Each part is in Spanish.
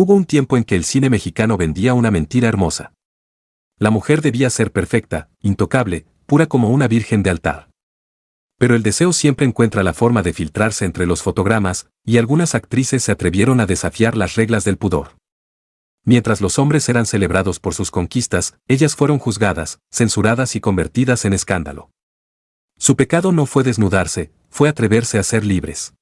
Hubo un tiempo en que el cine mexicano vendía una mentira hermosa. La mujer debía ser perfecta, intocable, pura como una virgen de altar. Pero el deseo siempre encuentra la forma de filtrarse entre los fotogramas, y algunas actrices se atrevieron a desafiar las reglas del pudor. Mientras los hombres eran celebrados por sus conquistas, ellas fueron juzgadas, censuradas y convertidas en escándalo. Su pecado no fue desnudarse, fue atreverse a ser libres.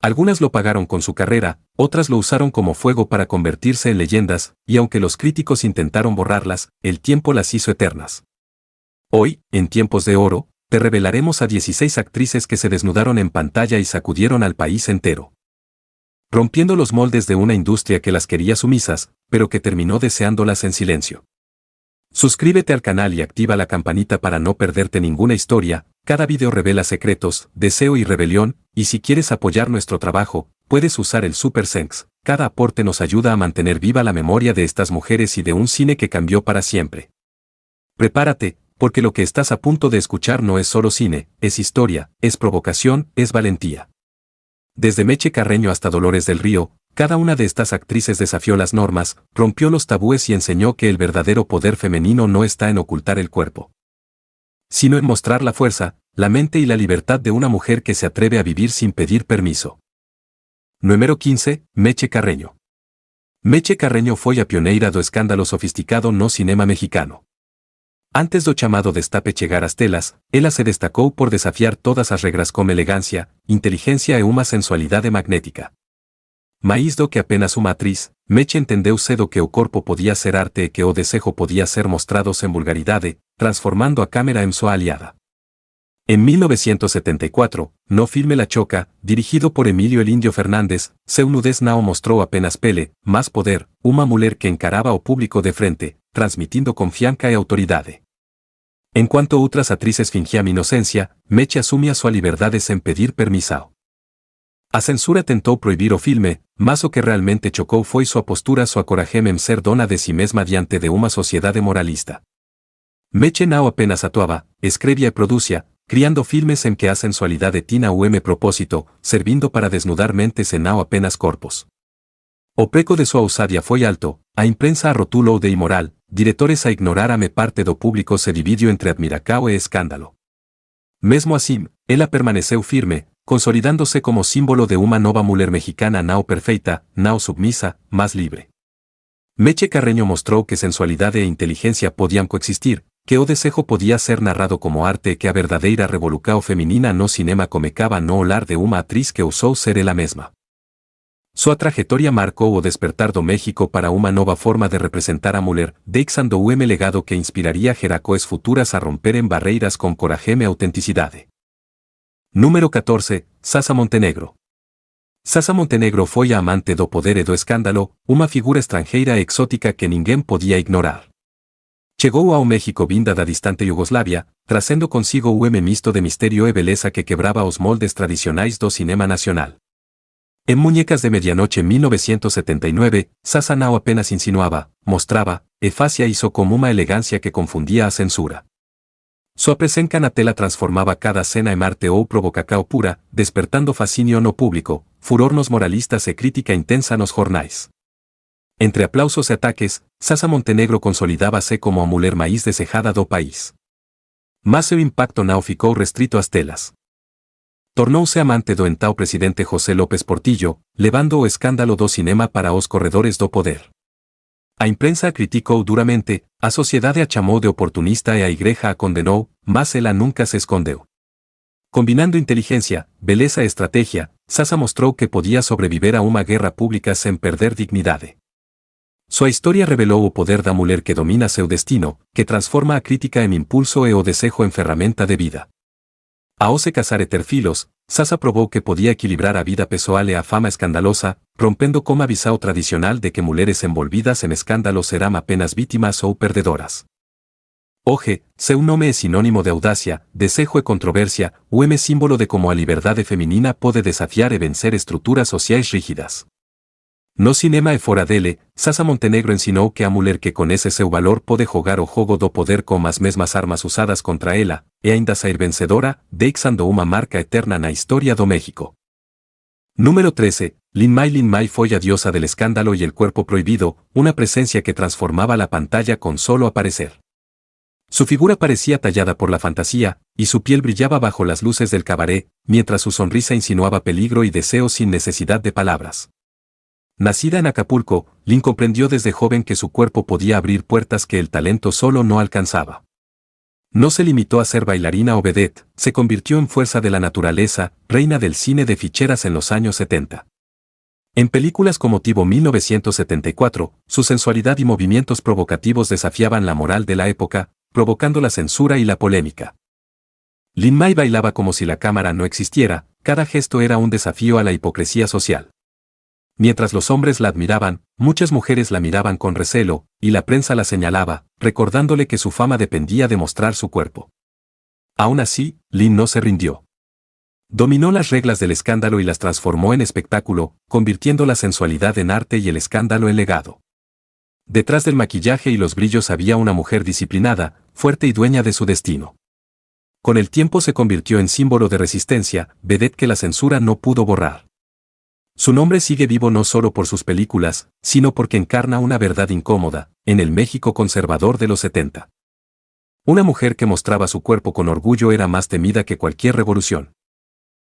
Algunas lo pagaron con su carrera, otras lo usaron como fuego para convertirse en leyendas, y aunque los críticos intentaron borrarlas, el tiempo las hizo eternas. Hoy, en tiempos de oro, te revelaremos a 16 actrices que se desnudaron en pantalla y sacudieron al país entero, rompiendo los moldes de una industria que las quería sumisas, pero que terminó deseándolas en silencio. Suscríbete al canal y activa la campanita para no perderte ninguna historia. Cada video revela secretos, deseo y rebelión, y si quieres apoyar nuestro trabajo, puedes usar el Super Thanks. Cada aporte nos ayuda a mantener viva la memoria de estas mujeres y de un cine que cambió para siempre. Prepárate, porque lo que estás a punto de escuchar no es solo cine, es historia, es provocación, es valentía. Desde Meche Carreño hasta Dolores del Río, cada una de estas actrices desafió las normas, rompió los tabúes y enseñó que el verdadero poder femenino no está en ocultar el cuerpo, sino en mostrar la fuerza, la mente y la libertad de una mujer que se atreve a vivir sin pedir permiso. Número 15, Meche Carreño. Meche Carreño foi a pioneira do escándalo sofisticado no cinema mexicano. Antes do chamado destape chegar ás telas, ela se destacou por desafiar todas as regras con elegancia, inteligencia e unha sensualidade magnética. Mais do que apenas unha atriz, Meche entendeu cedo que o corpo podía ser arte e que o desejo podía ser mostrado sen vulgaridade, transformando a cámara en súa aliada. En 1974, no filme La Choca, dirigido por Emilio el Indio Fernández, seu nudez nao mostrou apenas pele, más poder, unha muller que encaraba ao público de frente, transmitindo confianza e autoridade. En cuanto outras atrices fingían inocencia, Meche asumía súa liberdade sen pedir permisao. A censura tentou prohibir o filme, mas o que realmente chocou foi súa postura súa coragem en ser dona de si mesma diante de unha sociedade moralista. Meche nao apenas actuaba, escrevia e producía, criando filmes en que a sensualidade tina propósito, servindo para desnudar mentes e nao apenas corpos. O preco de súa ousadia foi alto, a imprensa a rotulou de imoral, directores a ignorar a parte do público se dividiu entre admiracao e escándalo. Mesmo así, ela permaneceu firme, consolidándose como símbolo de unha nova muller mexicana nao perfeita, nao submisa, más libre. Meche Carreño mostrou que sensualidade e inteligencia podían coexistir, que o desejo podía ser narrado como arte e que a verdadeira revolucao feminina no cinema comecaba no olar de unha atriz que ousou ser ela mesma. Súa trayectoria marcou o despertar do México para unha nova forma de representar a muller, deixando legado que inspiraría geracoes futuras a romper en barreiras con coragem e autenticidade. Número 14, Sasa Montenegro. Sasa Montenegro foi a amante do poder e do escándalo, unha figura estrangeira e exótica que ninguén podía ignorar. Chegou ao México vinda da distante Yugoslavia, trazendo consigo misto de misterio e beleza que quebraba os moldes tradicionais do cinema nacional. En Muñecas de Medianoche 1979, Sasa nao apenas insinuaba, mostraba, e facía iso como unha elegancia que confundía a censura. Súa presenca na tela transformaba cada cena en arte ou provocacao pura, despertando fascinio no público, furor nos moralistas e crítica intensa nos jornais. Entre aplausos e ataques, Sasa Montenegro consolidábase como a muller máis desejada do país. Mas seu impacto nao ficou restrito ás telas. Tornouse amante do entao presidente José López Portillo, levando o escándalo do cinema para os corredores do poder. A imprensa a criticou duramente, a sociedade a chamou de oportunista e a igreja a condenou, mas ela nunca se escondeu. Combinando inteligencia, beleza e estrategia, Sasa mostrou que podía sobreviver a unha guerra pública sen perder dignidade. Súa historia revelou o poder da muller que domina seu destino, que transforma a crítica en impulso e o desejo en ferramenta de vida. Ao se casar e ter filos, Sasa probou que podía equilibrar a vida pessoal e a fama escandalosa, rompendo coma visao tradicional de que mulleres envolvidas en escándalos serán apenas vítimas ou perdedoras. Hoxe, seu nome é sinónimo de audacia, desejo e controversia, símbolo de como a liberdade feminina pode desafiar e vencer estruturas sociais rígidas. No cinema e fora dele, Sasa Montenegro ensinou que a muller que coñece seu valor pode jogar o jogo do poder con as mesmas armas usadas contra ela, e aínda sair vencedora, deixando unha marca eterna na historia do México. Número 13, Lin May fue la diosa del escándalo y el cuerpo prohibido, una presencia que transformaba la pantalla con solo aparecer. Su figura parecía tallada por la fantasía, y su piel brillaba bajo las luces del cabaret, mientras su sonrisa insinuaba peligro y deseo sin necesidad de palabras. Nacida en Acapulco, Lin comprendió desde joven que su cuerpo podía abrir puertas que el talento solo no alcanzaba. No se limitó a ser bailarina o vedette, se convirtió en fuerza de la naturaleza, reina del cine de ficheras en los años 70. En películas como Tibo 1974, su sensualidad y movimientos provocativos desafiaban la moral de la época, provocando la censura y la polémica. Lin May bailaba como si la cámara no existiera, cada gesto era un desafío a la hipocresía social. Mientras los hombres la admiraban, muchas mujeres la miraban con recelo, y la prensa la señalaba, recordándole que su fama dependía de mostrar su cuerpo. Aún así, Lin no se rindió. Dominó las reglas del escándalo y las transformó en espectáculo, convirtiendo la sensualidad en arte y el escándalo en legado. Detrás del maquillaje y los brillos había una mujer disciplinada, fuerte y dueña de su destino. Con el tiempo se convirtió en símbolo de resistencia, vedette que la censura no pudo borrar. Su nombre sigue vivo no solo por sus películas, sino porque encarna una verdad incómoda, en el México conservador de los 70. Una mujer que mostraba su cuerpo con orgullo era más temida que cualquier revolución.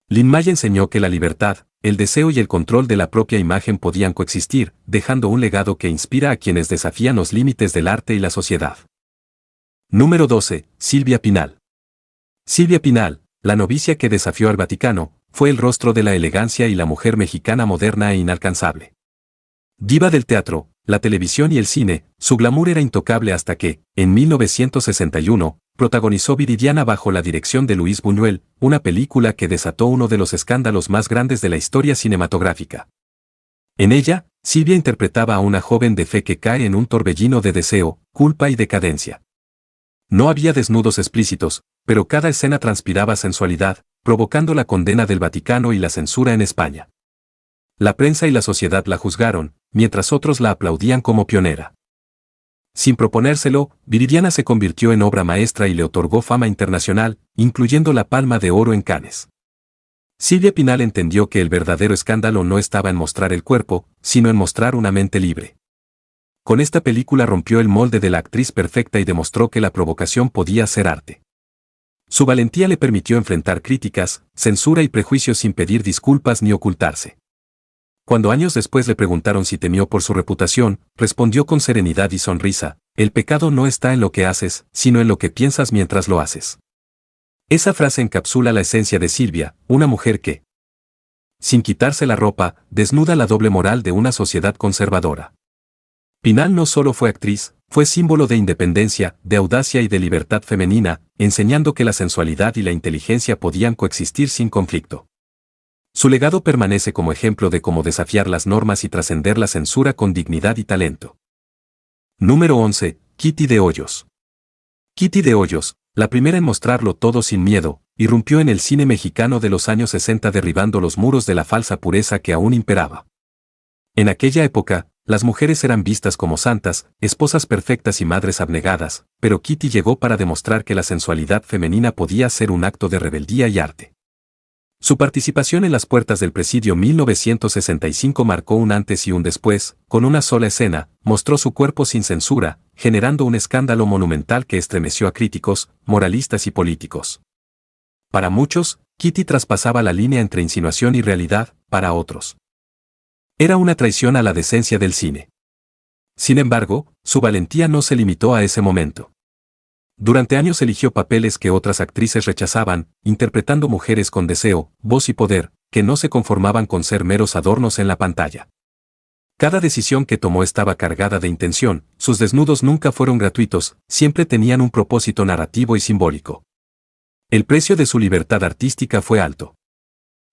Lin May enseñó que la libertad, el deseo y el control de la propia imagen podían coexistir, dejando un legado que inspira a quienes desafían los límites del arte y la sociedad. Número 12. Silvia Pinal. Silvia Pinal, la novicia que desafió al Vaticano, fue el rostro de la elegancia y la mujer mexicana moderna e inalcanzable. Diva del teatro, la televisión y el cine, su glamour era intocable hasta que, en 1961, protagonizó Viridiana bajo la dirección de Luis Buñuel, una película que desató uno de los escándalos más grandes de la historia cinematográfica. En ella, Silvia interpretaba a una joven de fe que cae en un torbellino de deseo, culpa y decadencia. No había desnudos explícitos, pero cada escena transpiraba sensualidad, provocando la condena del Vaticano y la censura en España. La prensa y la sociedad la juzgaron, mientras otros la aplaudían como pionera. Sin proponérselo, Viridiana se convirtió en obra maestra y le otorgó fama internacional, incluyendo la Palma de Oro en Cannes. Silvia Pinal entendió que el verdadero escándalo no estaba en mostrar el cuerpo, sino en mostrar una mente libre. Con esta película rompió el molde de la actriz perfecta y demostró que la provocación podía ser arte. Su valentía le permitió enfrentar críticas, censura y prejuicios sin pedir disculpas ni ocultarse. Cuando años después le preguntaron si temió por su reputación, respondió con serenidad y sonrisa: el pecado no está en lo que haces, sino en lo que piensas mientras lo haces. Esa frase encapsula la esencia de Silvia, una mujer que, sin quitarse la ropa, desnuda la doble moral de una sociedad conservadora. Pinal no solo fue actriz, fue símbolo de independencia, de audacia y de libertad femenina, enseñando que la sensualidad y la inteligencia podían coexistir sin conflicto. Su legado permanece como ejemplo de cómo desafiar las normas y trascender la censura con dignidad y talento. Número 11. Kitty de Hoyos. Kitty de Hoyos, la primera en mostrarlo todo sin miedo, irrumpió en el cine mexicano de los años 60 derribando los muros de la falsa pureza que aún imperaba. En aquella época, las mujeres eran vistas como santas, esposas perfectas y madres abnegadas, pero Kitty llegó para demostrar que la sensualidad femenina podía ser un acto de rebeldía y arte. Su participación en Las Puertas del Presidio 1965 marcó un antes y un después. Con una sola escena, mostró su cuerpo sin censura, generando un escándalo monumental que estremeció a críticos, moralistas y políticos. Para muchos, Kitty traspasaba la línea entre insinuación y realidad, para otros. Era una traición a la decencia del cine. Sin embargo, su valentía no se limitó a ese momento. Durante años eligió papeles que otras actrices rechazaban, interpretando mujeres con deseo, voz y poder, que no se conformaban con ser meros adornos en la pantalla. Cada decisión que tomó estaba cargada de intención, sus desnudos nunca fueron gratuitos, siempre tenían un propósito narrativo y simbólico. El precio de su libertad artística fue alto.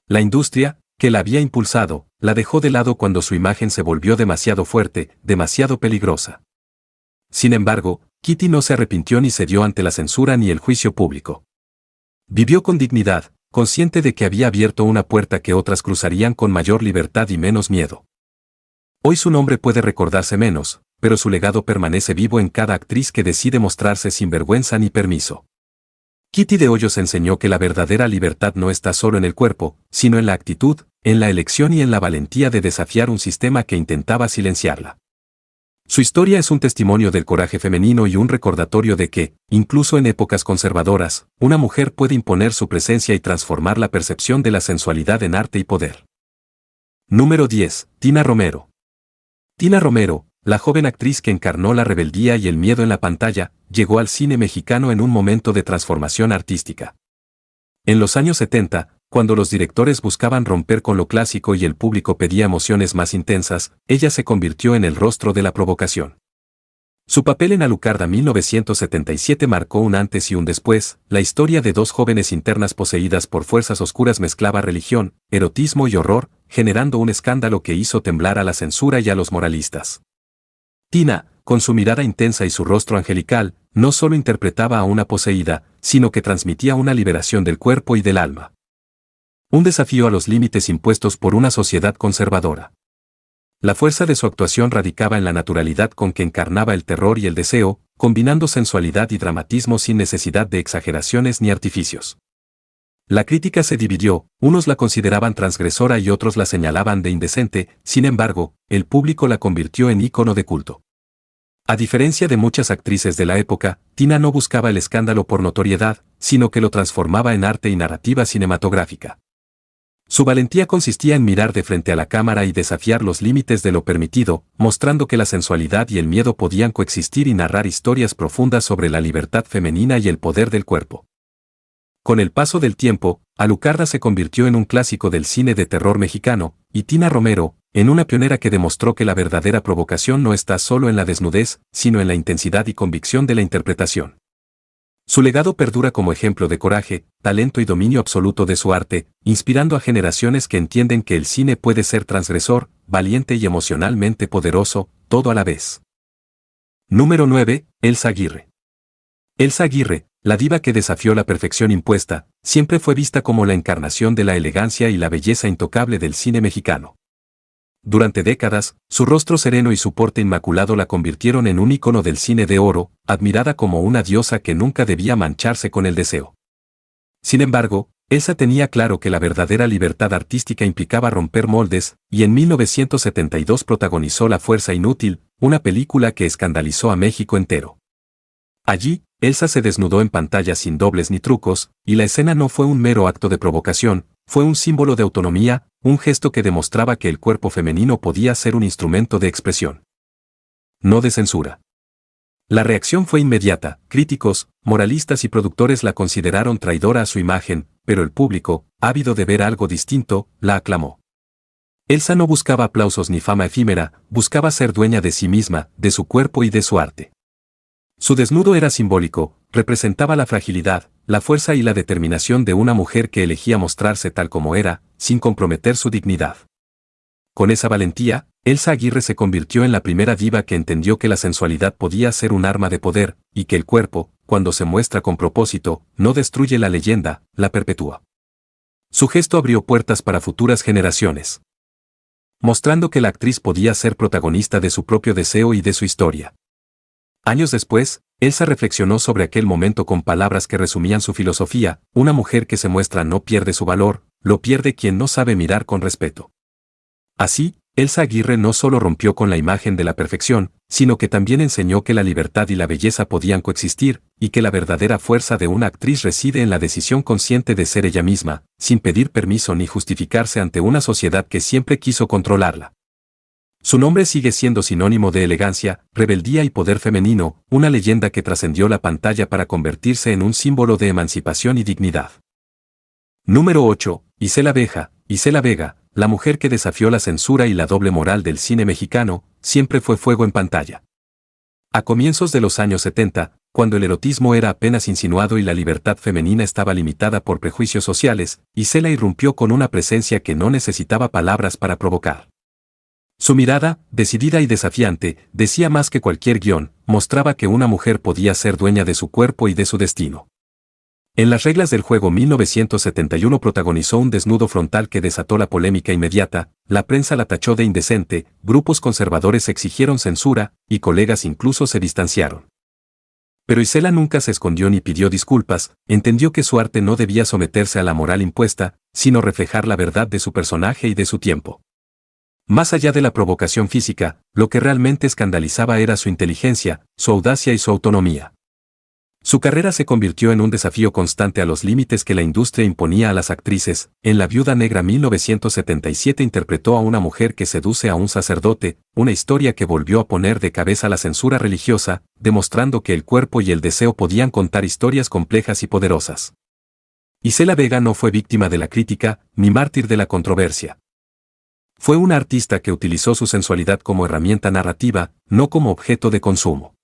La industria, que la había impulsado, la dejó de lado cuando su imagen se volvió demasiado fuerte, demasiado peligrosa. Sin embargo, Kitty no se arrepintió ni cedió ante la censura ni el juicio público. Vivió con dignidad, consciente de que había abierto una puerta que otras cruzarían con mayor libertad y menos miedo. Hoy su nombre puede recordarse menos, pero su legado permanece vivo en cada actriz que decide mostrarse sin vergüenza ni permiso. Kitty de Hoyos enseñó que la verdadera libertad no está solo en el cuerpo, sino en la actitud, en la elección y en la valentía de desafiar un sistema que intentaba silenciarla. Su historia es un testimonio del coraje femenino y un recordatorio de que, incluso en épocas conservadoras, una mujer puede imponer su presencia y transformar la percepción de la sensualidad en arte y poder. Número 10. Tina Romero. Tina Romero, la joven actriz que encarnó la rebeldía y el miedo en la pantalla, llegó al cine mexicano en un momento de transformación artística. En los años 70, cuando los directores buscaban romper con lo clásico y el público pedía emociones más intensas, ella se convirtió en el rostro de la provocación. Su papel en Alucarda 1977 marcó un antes y un después. La historia de dos jóvenes internas poseídas por fuerzas oscuras mezclaba religión, erotismo y horror, generando un escándalo que hizo temblar a la censura y a los moralistas. Tina, con su mirada intensa y su rostro angelical, no solo interpretaba a una poseída, sino que transmitía una liberación del cuerpo y del alma. Un desafío a los límites impuestos por una sociedad conservadora. La fuerza de su actuación radicaba en la naturalidad con que encarnaba el terror y el deseo, combinando sensualidad y dramatismo sin necesidad de exageraciones ni artificios. La crítica se dividió, unos la consideraban transgresora y otros la señalaban de indecente, sin embargo, el público la convirtió en ícono de culto. A diferencia de muchas actrices de la época, Tina no buscaba el escándalo por notoriedad, sino que lo transformaba en arte y narrativa cinematográfica. Su valentía consistía en mirar de frente a la cámara y desafiar los límites de lo permitido, mostrando que la sensualidad y el miedo podían coexistir y narrar historias profundas sobre la libertad femenina y el poder del cuerpo. Con el paso del tiempo, Alucarda se convirtió en un clásico del cine de terror mexicano, y Tina Romero, en una pionera que demostró que la verdadera provocación no está solo en la desnudez, sino en la intensidad y convicción de la interpretación. Su legado perdura como ejemplo de coraje, talento y dominio absoluto de su arte, inspirando a generaciones que entienden que el cine puede ser transgresor, valiente y emocionalmente poderoso, todo a la vez. Número 9. Elsa Aguirre. Elsa Aguirre, la diva que desafió la perfección impuesta, siempre fue vista como la encarnación de la elegancia y la belleza intocable del cine mexicano. Durante décadas, su rostro sereno y su porte inmaculado la convirtieron en un ícono del cine de oro, admirada como una diosa que nunca debía mancharse con el deseo. Sin embargo, Elsa tenía claro que la verdadera libertad artística implicaba romper moldes, y en 1972 protagonizó La Fuerza Inútil, una película que escandalizó a México entero. Allí, Elsa se desnudó en pantalla sin dobles ni trucos, y la escena no fue un mero acto de provocación, fue un símbolo de autonomía, un gesto que demostraba que el cuerpo femenino podía ser un instrumento de expresión, no de censura. La reacción fue inmediata, críticos, moralistas y productores la consideraron traidora a su imagen, pero el público, ávido de ver algo distinto, la aclamó. Elsa no buscaba aplausos ni fama efímera, buscaba ser dueña de sí misma, de su cuerpo y de su arte. Su desnudo era simbólico, representaba la fragilidad, la fuerza y la determinación de una mujer que elegía mostrarse tal como era, sin comprometer su dignidad. Con esa valentía, Elsa Aguirre se convirtió en la primera diva que entendió que la sensualidad podía ser un arma de poder, y que el cuerpo, cuando se muestra con propósito, no destruye la leyenda, la perpetúa. Su gesto abrió puertas para futuras generaciones, mostrando que la actriz podía ser protagonista de su propio deseo y de su historia. Años después, Elsa reflexionó sobre aquel momento con palabras que resumían su filosofía: una mujer que se muestra no pierde su valor, lo pierde quien no sabe mirar con respeto. Así, Elsa Aguirre no solo rompió con la imagen de la perfección, sino que también enseñó que la libertad y la belleza podían coexistir, y que la verdadera fuerza de una actriz reside en la decisión consciente de ser ella misma, sin pedir permiso ni justificarse ante una sociedad que siempre quiso controlarla. Su nombre sigue siendo sinónimo de elegancia, rebeldía y poder femenino, una leyenda que trascendió la pantalla para convertirse en un símbolo de emancipación y dignidad. Número 8. Isela Vega, la mujer que desafió la censura y la doble moral del cine mexicano, siempre fue fuego en pantalla. A comienzos de los años 70, cuando el erotismo era apenas insinuado y la libertad femenina estaba limitada por prejuicios sociales, Isela irrumpió con una presencia que no necesitaba palabras para provocar. Su mirada, decidida y desafiante, decía más que cualquier guión, mostraba que una mujer podía ser dueña de su cuerpo y de su destino. En Las reglas del juego 1971 protagonizó un desnudo frontal que desató la polémica inmediata, la prensa la tachó de indecente, grupos conservadores exigieron censura, y colegas incluso se distanciaron. Pero Isela nunca se escondió ni pidió disculpas, entendió que su arte no debía someterse a la moral impuesta, sino reflejar la verdad de su personaje y de su tiempo. Más allá de la provocación física, lo que realmente escandalizaba era su inteligencia, su audacia y su autonomía. Su carrera se convirtió en un desafío constante a los límites que la industria imponía a las actrices. En La Viuda Negra 1977 interpretó a una mujer que seduce a un sacerdote, una historia que volvió a poner de cabeza la censura religiosa, demostrando que el cuerpo y el deseo podían contar historias complejas y poderosas. Isela Vega no fue víctima de la crítica, ni mártir de la controversia. Fue una artista que utilizó su sensualidad como herramienta narrativa, no como objeto de consumo.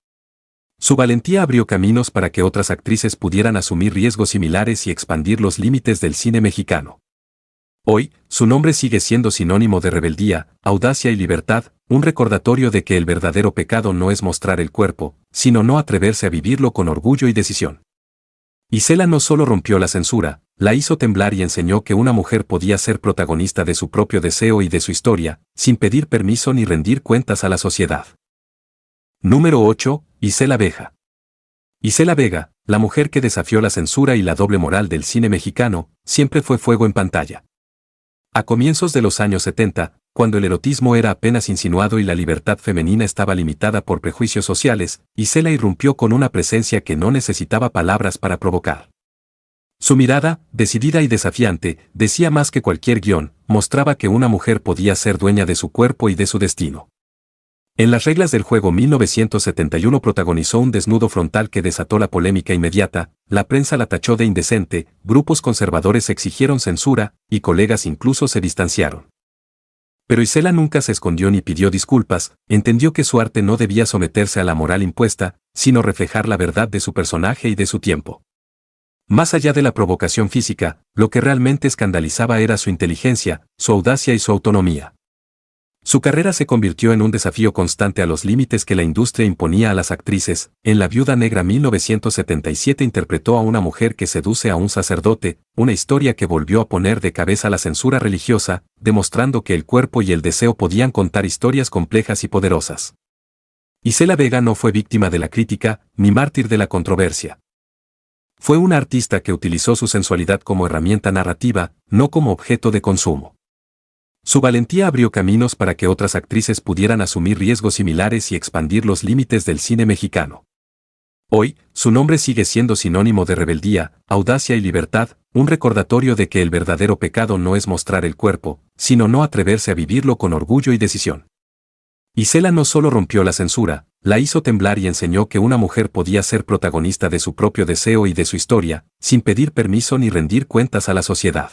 Su valentía abrió caminos para que otras actrices pudieran asumir riesgos similares y expandir los límites del cine mexicano. Hoy, su nombre sigue siendo sinónimo de rebeldía, audacia y libertad, un recordatorio de que el verdadero pecado no es mostrar el cuerpo, sino no atreverse a vivirlo con orgullo y decisión. Isela no solo rompió la censura, la hizo temblar y enseñó que una mujer podía ser protagonista de su propio deseo y de su historia, sin pedir permiso ni rendir cuentas a la sociedad. Número 8. Isela Vega. Isela Vega, la mujer que desafió la censura y la doble moral del cine mexicano, siempre fue fuego en pantalla. A comienzos de los años 70, cuando el erotismo era apenas insinuado y la libertad femenina estaba limitada por prejuicios sociales, Isela irrumpió con una presencia que no necesitaba palabras para provocar. Su mirada, decidida y desafiante, decía más que cualquier guión, mostraba que una mujer podía ser dueña de su cuerpo y de su destino. En Las reglas del juego 1971 protagonizó un desnudo frontal que desató la polémica inmediata, la prensa la tachó de indecente, grupos conservadores exigieron censura, y colegas incluso se distanciaron. Pero Isela nunca se escondió ni pidió disculpas, entendió que su arte no debía someterse a la moral impuesta, sino reflejar la verdad de su personaje y de su tiempo. Más allá de la provocación física, lo que realmente escandalizaba era su inteligencia, su audacia y su autonomía. Su carrera se convirtió en un desafío constante a los límites que la industria imponía a las actrices. En La Viuda Negra 1977 interpretó a una mujer que seduce a un sacerdote, una historia que volvió a poner de cabeza la censura religiosa, demostrando que el cuerpo y el deseo podían contar historias complejas y poderosas. Isela Vega no fue víctima de la crítica, ni mártir de la controversia. Fue una artista que utilizó su sensualidad como herramienta narrativa, no como objeto de consumo. Su valentía abrió caminos para que otras actrices pudieran asumir riesgos similares y expandir los límites del cine mexicano. Hoy, su nombre sigue siendo sinónimo de rebeldía, audacia y libertad, un recordatorio de que el verdadero pecado no es mostrar el cuerpo, sino no atreverse a vivirlo con orgullo y decisión. Isela no solo rompió la censura, la hizo temblar y enseñó que una mujer podía ser protagonista de su propio deseo y de su historia, sin pedir permiso ni rendir cuentas a la sociedad.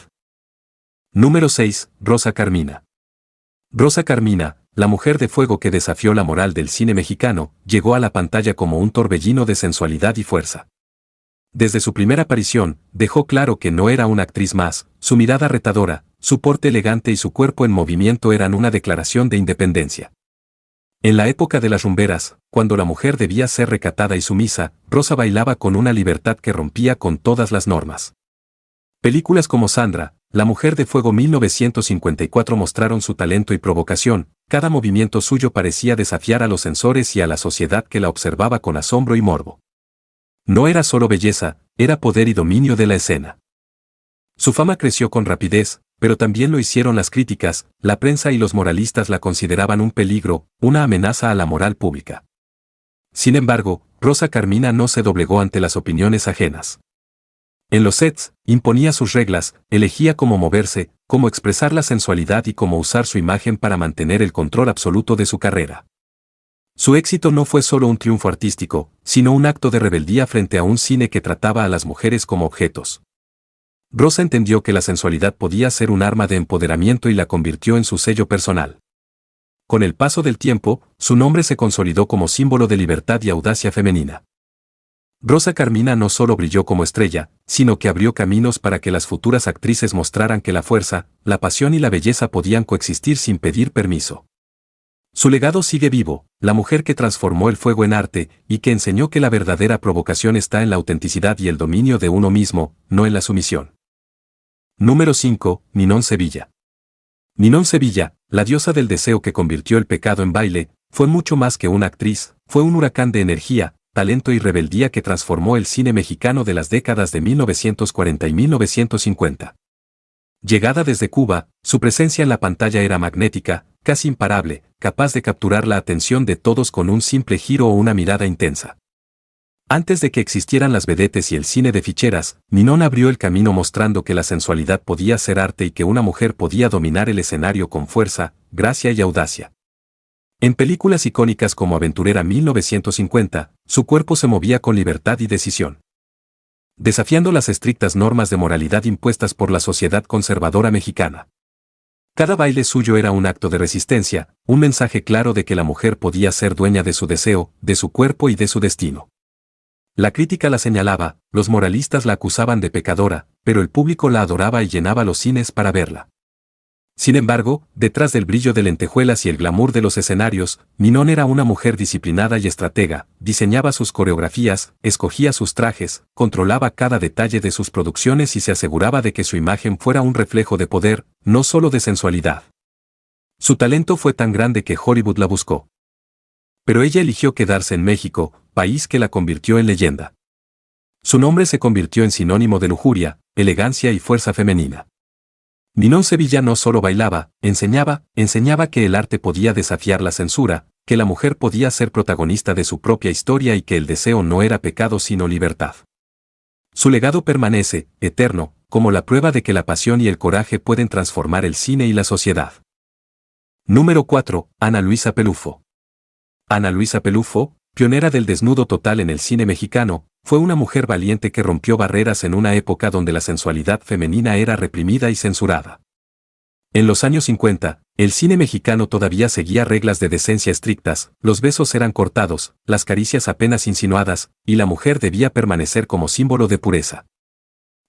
Número 6. Rosa Carmina. Rosa Carmina, la mujer de fuego que desafió la moral del cine mexicano, llegó a la pantalla como un torbellino de sensualidad y fuerza. Desde su primera aparición, dejó claro que no era una actriz más, su mirada retadora, su porte elegante y su cuerpo en movimiento eran una declaración de independencia. En la época de las rumberas, cuando la mujer debía ser recatada y sumisa, Rosa bailaba con una libertad que rompía con todas las normas. Películas como Sandra, La Mujer de Fuego 1954 mostraron su talento y provocación, cada movimiento suyo parecía desafiar a los censores y a la sociedad que la observaba con asombro y morbo. No era solo belleza, era poder y dominio de la escena. Su fama creció con rapidez, pero también lo hicieron las críticas, la prensa y los moralistas la consideraban un peligro, una amenaza a la moral pública. Sin embargo, Rosa Carmina no se doblegó ante las opiniones ajenas. En los sets, imponía sus reglas, elegía cómo moverse, cómo expresar la sensualidad y cómo usar su imagen para mantener el control absoluto de su carrera. Su éxito no fue solo un triunfo artístico, sino un acto de rebeldía frente a un cine que trataba a las mujeres como objetos. Rosa entendió que la sensualidad podía ser un arma de empoderamiento y la convirtió en su sello personal. Con el paso del tiempo, su nombre se consolidó como símbolo de libertad y audacia femenina. Rosa Carmina no solo brilló como estrella, sino que abrió caminos para que las futuras actrices mostraran que la fuerza, la pasión y la belleza podían coexistir sin pedir permiso. Su legado sigue vivo, la mujer que transformó el fuego en arte y que enseñó que la verdadera provocación está en la autenticidad y el dominio de uno mismo, no en la sumisión. Número 5. Ninón Sevilla. Ninón Sevilla, la diosa del deseo que convirtió el pecado en baile, fue mucho más que una actriz, fue un huracán de energía, talento y rebeldía que transformó el cine mexicano de las décadas de 1940 y 1950. Llegada desde Cuba, su presencia en la pantalla era magnética, casi imparable, capaz de capturar la atención de todos con un simple giro o una mirada intensa. Antes de que existieran las vedettes y el cine de ficheras, Ninon abrió el camino mostrando que la sensualidad podía ser arte y que una mujer podía dominar el escenario con fuerza, gracia y audacia. En películas icónicas como Aventurera 1950, su cuerpo se movía con libertad y decisión, desafiando las estrictas normas de moralidad impuestas por la sociedad conservadora mexicana. Cada baile suyo era un acto de resistencia, un mensaje claro de que la mujer podía ser dueña de su deseo, de su cuerpo y de su destino. La crítica la señalaba, los moralistas la acusaban de pecadora, pero el público la adoraba y llenaba los cines para verla. Sin embargo, detrás del brillo de lentejuelas y el glamour de los escenarios, Ninon era una mujer disciplinada y estratega, diseñaba sus coreografías, escogía sus trajes, controlaba cada detalle de sus producciones y se aseguraba de que su imagen fuera un reflejo de poder, no solo de sensualidad. Su talento fue tan grande que Hollywood la buscó. Pero ella eligió quedarse en México, país que la convirtió en leyenda. Su nombre se convirtió en sinónimo de lujuria, elegancia y fuerza femenina. Ninon Sevilla no solo bailaba, enseñaba que el arte podía desafiar la censura, que la mujer podía ser protagonista de su propia historia y que el deseo no era pecado sino libertad. Su legado permanece, eterno, como la prueba de que la pasión y el coraje pueden transformar el cine y la sociedad. Número 4. Ana Luisa Pelufo. Ana Luisa Pelufo, pionera del desnudo total en el cine mexicano, fue una mujer valiente que rompió barreras en una época donde la sensualidad femenina era reprimida y censurada. En los años 50, el cine mexicano todavía seguía reglas de decencia estrictas, los besos eran cortados, las caricias apenas insinuadas, y la mujer debía permanecer como símbolo de pureza.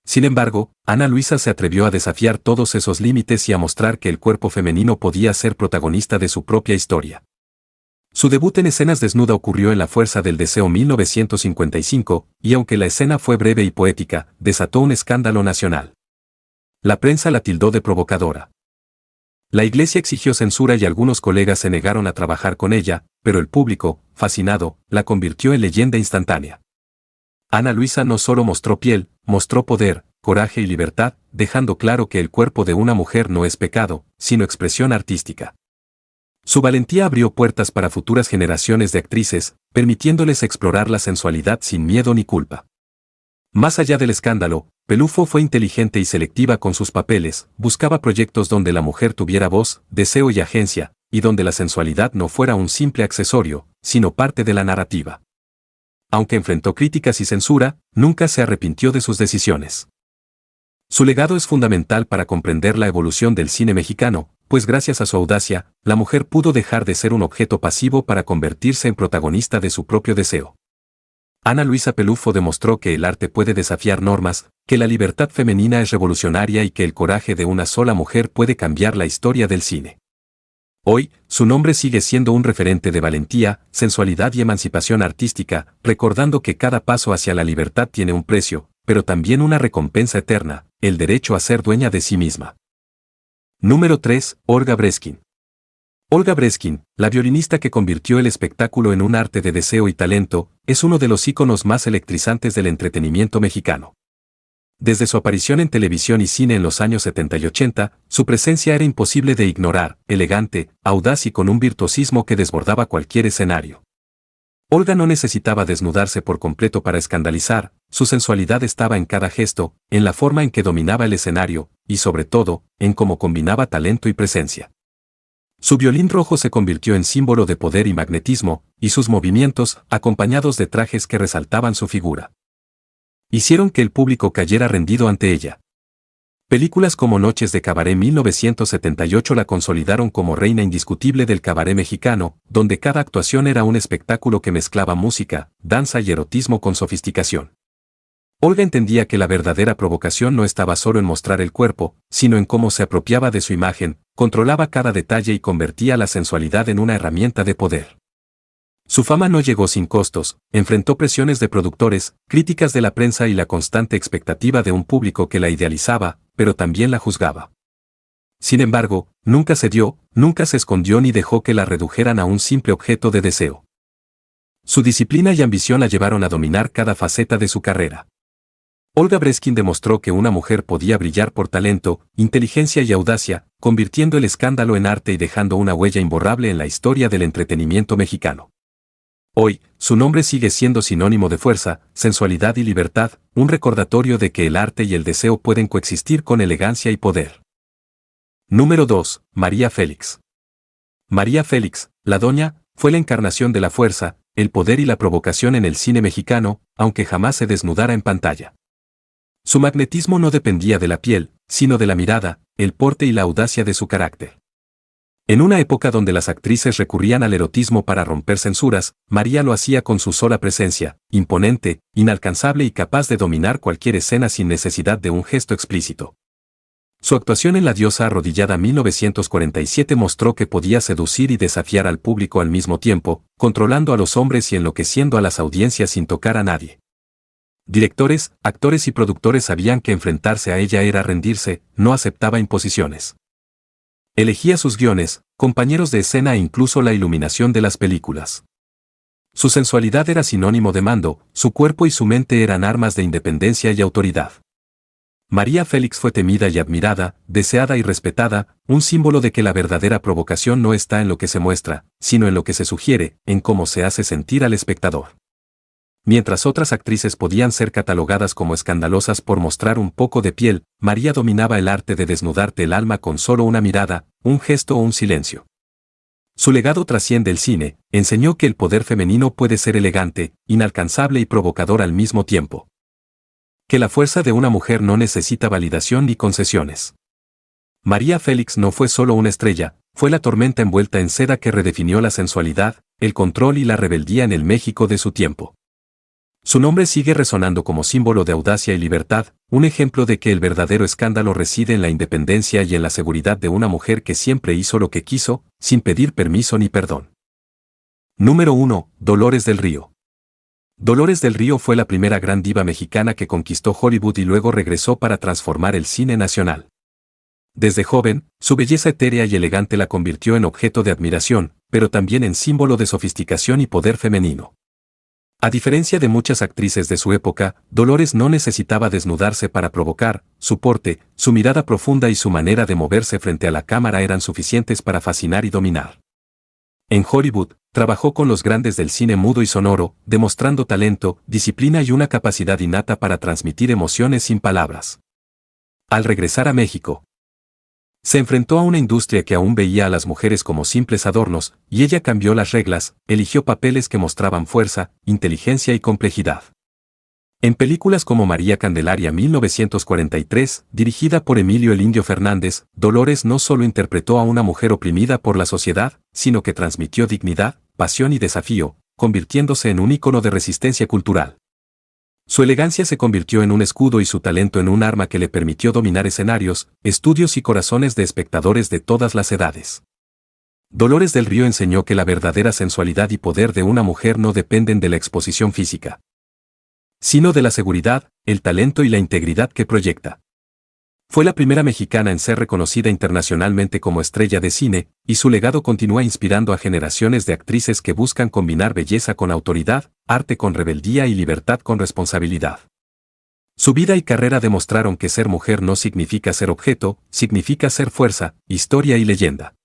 Sin embargo, Ana Luisa se atrevió a desafiar todos esos límites y a mostrar que el cuerpo femenino podía ser protagonista de su propia historia. Su debut en escenas desnuda ocurrió en La Fuerza del Deseo 1955, y aunque la escena fue breve y poética, desató un escándalo nacional. La prensa la tildó de provocadora. La iglesia exigió censura y algunos colegas se negaron a trabajar con ella, pero el público, fascinado, la convirtió en leyenda instantánea. Ana Luisa no solo mostró piel, mostró poder, coraje y libertad, dejando claro que el cuerpo de una mujer no es pecado, sino expresión artística. Su valentía abrió puertas para futuras generaciones de actrices, permitiéndoles explorar la sensualidad sin miedo ni culpa. Más allá del escándalo, Pelufo fue inteligente y selectiva con sus papeles, buscaba proyectos donde la mujer tuviera voz, deseo y agencia, y donde la sensualidad no fuera un simple accesorio, sino parte de la narrativa. Aunque enfrentó críticas y censura, nunca se arrepintió de sus decisiones. Su legado es fundamental para comprender la evolución del cine mexicano, pues gracias a su audacia, la mujer pudo dejar de ser un objeto pasivo para convertirse en protagonista de su propio deseo. Ana Luisa Pelufo demostró que el arte puede desafiar normas, que la libertad femenina es revolucionaria y que el coraje de una sola mujer puede cambiar la historia del cine. Hoy, su nombre sigue siendo un referente de valentía, sensualidad y emancipación artística, recordando que cada paso hacia la libertad tiene un precio, pero también una recompensa eterna, el derecho a ser dueña de sí misma. Número 3. Olga Breskin. Olga Breskin, la violinista que convirtió el espectáculo en un arte de deseo y talento, es uno de los íconos más electrizantes del entretenimiento mexicano. Desde su aparición en televisión y cine en los años 70 y 80, su presencia era imposible de ignorar, elegante, audaz y con un virtuosismo que desbordaba cualquier escenario. Olga no necesitaba desnudarse por completo para escandalizar, su sensualidad estaba en cada gesto, en la forma en que dominaba el escenario, y sobre todo, en cómo combinaba talento y presencia. Su violín rojo se convirtió en símbolo de poder y magnetismo, y sus movimientos, acompañados de trajes que resaltaban su figura, hicieron que el público cayera rendido ante ella. Películas como Noches de Cabaret 1978 la consolidaron como reina indiscutible del cabaret mexicano, donde cada actuación era un espectáculo que mezclaba música, danza y erotismo con sofisticación. Olga entendía que la verdadera provocación no estaba solo en mostrar el cuerpo, sino en cómo se apropiaba de su imagen, controlaba cada detalle y convertía la sensualidad en una herramienta de poder. Su fama no llegó sin costos, enfrentó presiones de productores, críticas de la prensa y la constante expectativa de un público que la idealizaba, pero también la juzgaba. Sin embargo, nunca cedió, nunca se escondió ni dejó que la redujeran a un simple objeto de deseo. Su disciplina y ambición la llevaron a dominar cada faceta de su carrera. Olga Breskin demostró que una mujer podía brillar por talento, inteligencia y audacia, convirtiendo el escándalo en arte y dejando una huella imborrable en la historia del entretenimiento mexicano. Hoy, su nombre sigue siendo sinónimo de fuerza, sensualidad y libertad, un recordatorio de que el arte y el deseo pueden coexistir con elegancia y poder. Número 2. María Félix. María Félix, la Doña, fue la encarnación de la fuerza, el poder y la provocación en el cine mexicano, aunque jamás se desnudara en pantalla. Su magnetismo no dependía de la piel, sino de la mirada, el porte y la audacia de su carácter. En una época donde las actrices recurrían al erotismo para romper censuras, María lo hacía con su sola presencia, imponente, inalcanzable y capaz de dominar cualquier escena sin necesidad de un gesto explícito. Su actuación en La diosa arrodillada 1947 mostró que podía seducir y desafiar al público al mismo tiempo, controlando a los hombres y enloqueciendo a las audiencias sin tocar a nadie. Directores, actores y productores sabían que enfrentarse a ella era rendirse, no aceptaba imposiciones. Elegía sus guiones, compañeros de escena e incluso la iluminación de las películas. Su sensualidad era sinónimo de mando, su cuerpo y su mente eran armas de independencia y autoridad. María Félix fue temida y admirada, deseada y respetada, un símbolo de que la verdadera provocación no está en lo que se muestra, sino en lo que se sugiere, en cómo se hace sentir al espectador. Mientras otras actrices podían ser catalogadas como escandalosas por mostrar un poco de piel, María dominaba el arte de desnudarte el alma con solo una mirada, un gesto o un silencio. Su legado trasciende el cine, enseñó que el poder femenino puede ser elegante, inalcanzable y provocador al mismo tiempo. Que la fuerza de una mujer no necesita validación ni concesiones. María Félix no fue solo una estrella, fue la tormenta envuelta en seda que redefinió la sensualidad, el control y la rebeldía en el México de su tiempo. Su nombre sigue resonando como símbolo de audacia y libertad, un ejemplo de que el verdadero escándalo reside en la independencia y en la seguridad de una mujer que siempre hizo lo que quiso, sin pedir permiso ni perdón. Número 1. Dolores del Río. Dolores del Río fue la primera gran diva mexicana que conquistó Hollywood y luego regresó para transformar el cine nacional. Desde joven, su belleza etérea y elegante la convirtió en objeto de admiración, pero también en símbolo de sofisticación y poder femenino. A diferencia de muchas actrices de su época, Dolores no necesitaba desnudarse para provocar, su porte, su mirada profunda y su manera de moverse frente a la cámara eran suficientes para fascinar y dominar. En Hollywood, trabajó con los grandes del cine mudo y sonoro, demostrando talento, disciplina y una capacidad innata para transmitir emociones sin palabras. Al regresar a México, se enfrentó a una industria que aún veía a las mujeres como simples adornos, y ella cambió las reglas, eligió papeles que mostraban fuerza, inteligencia y complejidad. En películas como María Candelaria 1943, dirigida por Emilio el Indio Fernández, Dolores no solo interpretó a una mujer oprimida por la sociedad, sino que transmitió dignidad, pasión y desafío, convirtiéndose en un ícono de resistencia cultural. Su elegancia se convirtió en un escudo y su talento en un arma que le permitió dominar escenarios, estudios y corazones de espectadores de todas las edades. Dolores del Río enseñó que la verdadera sensualidad y poder de una mujer no dependen de la exposición física, sino de la seguridad, el talento y la integridad que proyecta. Fue la primera mexicana en ser reconocida internacionalmente como estrella de cine, y su legado continúa inspirando a generaciones de actrices que buscan combinar belleza con autoridad, arte con rebeldía y libertad con responsabilidad. Su vida y carrera demostraron que ser mujer no significa ser objeto, significa ser fuerza, historia y leyenda.